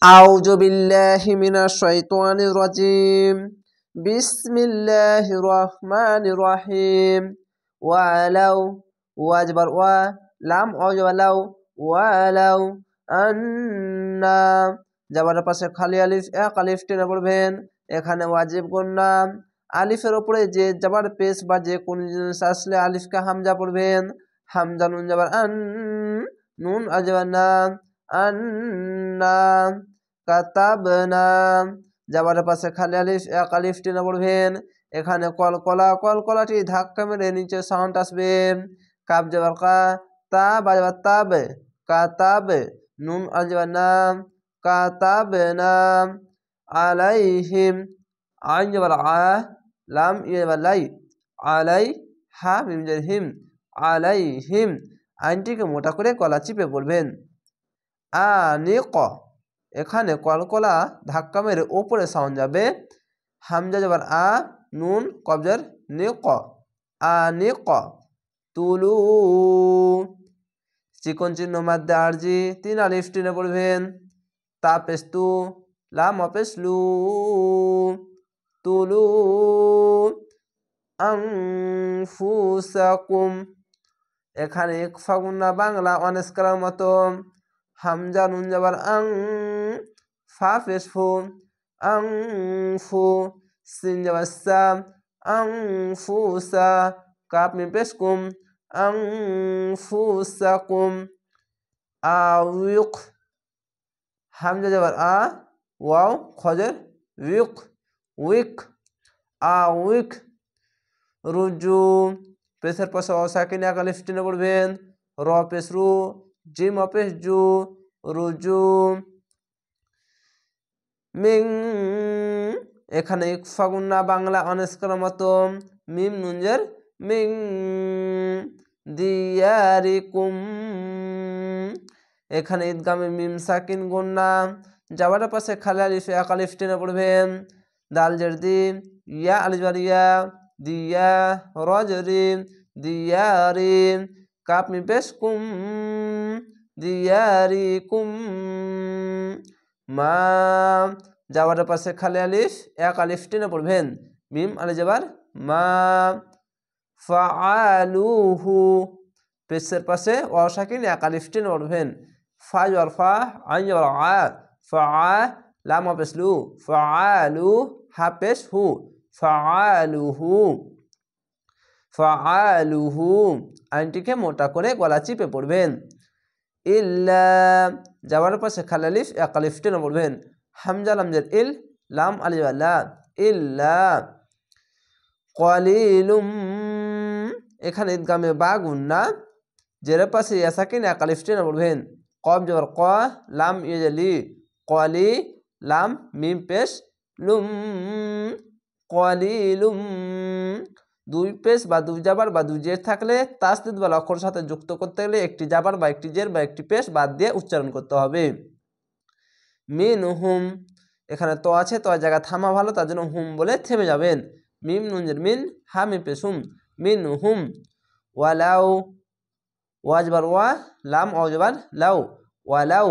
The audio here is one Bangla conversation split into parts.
আউযু বিল্লাহি মিনাশ শাইতানির রাজিম। বিসমিল্লাহির রহমানির রহিম। ওয়ালাউ ওয়াজবার ওয়া লাম ওয়ালাউ ওয়ালাউ আন্না যাবার পাশে খালি আলিফ এক আলিফ টেনে পড়বেন। এখানে ওয়াজিব গুন্না আলিফের উপরে যে যাবার পেশ বা যে কোন জিনিস আসলে আলিফকে হামজা পড়বেন। হামজা নুন যাবার আন নুন আজবার না আন্না কাতাবনা যাবার পাশে খালি আলিফ এক আলিফ টেনে পড়বেন। এখানে কলকলাটি ধাক্কা মেরে নিচে সাউন্ড আসবে। কাব যাবার কা তা বাজবার তাব কাতাব নুন আজবার না কাতাবনা আলাইহিম আইন যাবার আ লাম যাবার লাই আলাই হা মিম যার হিম আলাইহিম আইনটিকে মোটা করে গলা চিপে পড়বেন। আনিক এখানে কলকলা ধাক্কা মেরে ওপরে সাউন্ড যাবে। হামজা যাবার আ নুন কবজার নিক আনিক তুলু চিকন চিহ্ন মাদ্দে আরজি তিন আলিফ টেনে পড়বেন। তা পেশ তু লাম অপেশ লু তুলু আনফুসাকুম এখানে ইকফা গুন্না বাংলা অনেস্কার মতো। হামজা নুন যাবার আং ফা পেশ ফু আং ফু সিন যাবার সা আং ফুসা কাপ মিম পেশ কুম আং ফুসাকুম আউক হামজা যাবার আ ওয়াও খজর উইক উইক আউক রুজু পেশের পাশে অসাকিন এক আলিফ টেনে পড়বেন। র পেশ রু জিম অপেশ জু রুজু মিং এখানে ইকফা গুন্না বাংলা অনেস্কার মতো। মিম নুনজের মিং দিয়ারিকুম এখানে ঈদগামে মিম সাকিন গুন্না যাবার পাশে খালি আলিফ এক আলিফ টেনে পড়বেন। দাল জের দি ইয়া আলিফ ইয়া দিয়া রজরি দিয়ারি কাপ মিম পেশ কুম দিয়ারিকুম মা যাবার পাশে খালি আলিফ এক আলিফ টেনে পড়বেন। মিম আলি যাবার মা ফাআলুহু পেশের পাশে অসাকিন এক আলিফ টেনে পড়বেন। ফা যাবার ফা আইন যাবার আ ফা লাম পেশ লু ফাআলু হা পেশ হু ফাআলুহু ফাআলুহু আইনটিকে মোটা করে গলা চিপে পড়বেন। ইল্লা যাবার পাশে খালি আলিফ এক আলিফ টেনে পড়বেন। হামজা লামজের ইল লাম আলিফ লা ইল্লা কলিলুম এখানে ঈদগামে বা গুন্না জের পাশে ইয়াসাকিন এক আলিফ টেনে পড়বেন। কব যাবার ক লাম ইয়েলি কলি লাম মিম পেশ লুম কলিলুম দুই পেশ বা দুই জাবার বা দুই জের থাকলে তাসদিদ বা অক্ষর সাথে যুক্ত করতে গেলে একটি জাবার বা একটি জের বা একটি পেশ বাদ দিয়ে উচ্চারণ করতে হবে। মিন হুম এখানে তো আছে তো জায়গা থামা ভালো তার জন্য হুম বলে থেমে যাবেন। মিম নুনজের মিন হা মিম পেশ হুম মিন হুম ওয়ালাউ ওয়াজবার ওয়া লাম ওয়াজবার লাউ ওয়ালাউ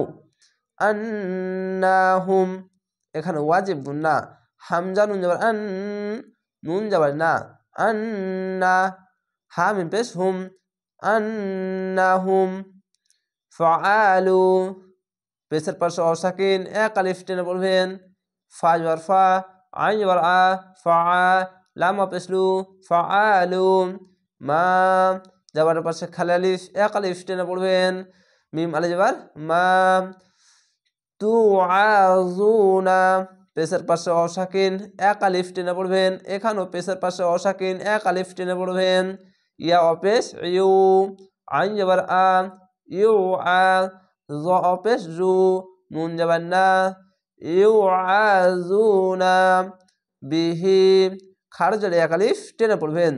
আন্নাহুম এখানে ওয়াজিব গুন্না হামজা নুন যাবার আন নুন যাবার না আন্না হা মিম পেশ হুম আন্নাহুম ফাআলু পেশের পাশে অসাকিন এক আলিফ টেনে পড়বেন। ফা যাবার ফা আইন যাবার আ ফা লাম পেশ লু ফাআলু মা যাবার পাশে খালি আলিফ এক আলিফ টেনে পড়বেন। মিম আলি যাবার মা তুআযুনা পেশের পাশে অসাকিন এক আলিফ টেনে পড়বেন। এখানেও পেশের পাশে অসাকিন এক আলিফ টেনে পড়বেন। ইয়া অপেশ ইউ আইন যাবার আ ইউ আ জ অপেশ জু নুন যাবার না ইউ আযুনা বিহি খারজের এক আলিফ টেনে পড়বেন।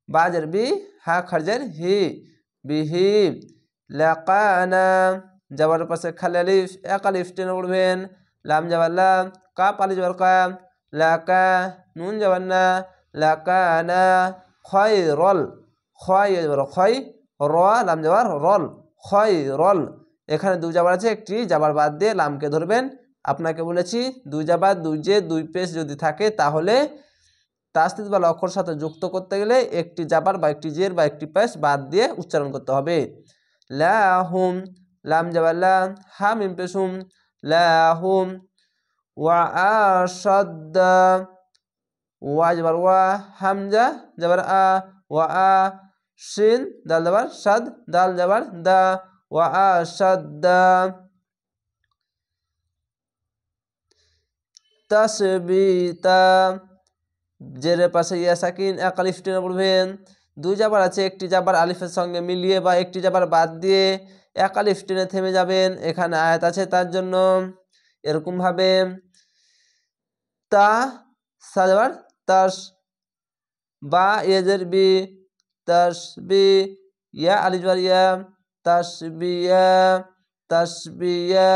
বাজের বি হা খারজের হি বিহি লাকানা যাবার পাশে খালি আলিফ এক আলিফ টেনে পড়বেন। লাম যাবার লা কাপ আলিফ যাবার কা লাকা নুন যাবার না লাকানা খয়রল খয় যাবার খয় র লাম যাবার রল খয়রল এখানে দুই জাবার আছে একটি জাবার বাদ দিয়ে লামকে ধরবেন আপনাকে বলেছি দুই জাবার দুই জের দুই পেশ যদি থাকে তাহলে তাসদিদ বা অক্ষর সাথে যুক্ত করতে গেলে একটি জাবার বা একটি জের বা একটি পেশ বাদ দিয়ে উচ্চারণ করতে হবে। লাহুম, লাম জাবার লা, হা মিম পেশ হুম, লাহুম। ওয়া আশাদ্দা, ওয়া জাবার ওয়া, হামজা জাবার আ, ওয়া আ, শিন দাল জাবার সাদ, দাল জাবার দা, ওয়া আশাদ্দা। তাসবিতা, জেরের পাশে ইয়া সাকিন এক আলিফ টেনে পড়বেন। দুই জাবার আছে, একটি জাবার আলিফের সঙ্গে মিলিয়ে বা একটি জাবার বাদ দিয়ে এক আলিফ টেনে থেমে যাবেন, এখানে আয়াত আছে তার জন্য। এরকমভাবে তা সা জাবার তাস, বা ইয়েজের বি, তাসবি, ইয়া আলিফ জাবার ইয়া, তাসবিয়া, তাসবিয়া।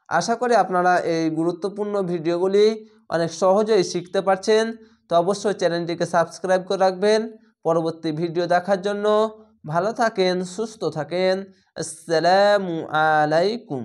আশা করি আপনারা এই গুরুত্বপূর্ণ ভিডিওগুলি অনেক সহজেই শিখতে পারছেন। তো অবশ্যই চ্যানেলটিকে সাবস্ক্রাইব করে রাখবেন পরবর্তী ভিডিও দেখার জন্য। ভালো থাকেন, সুস্থ থাকেন। আসসালামু আলাইকুম।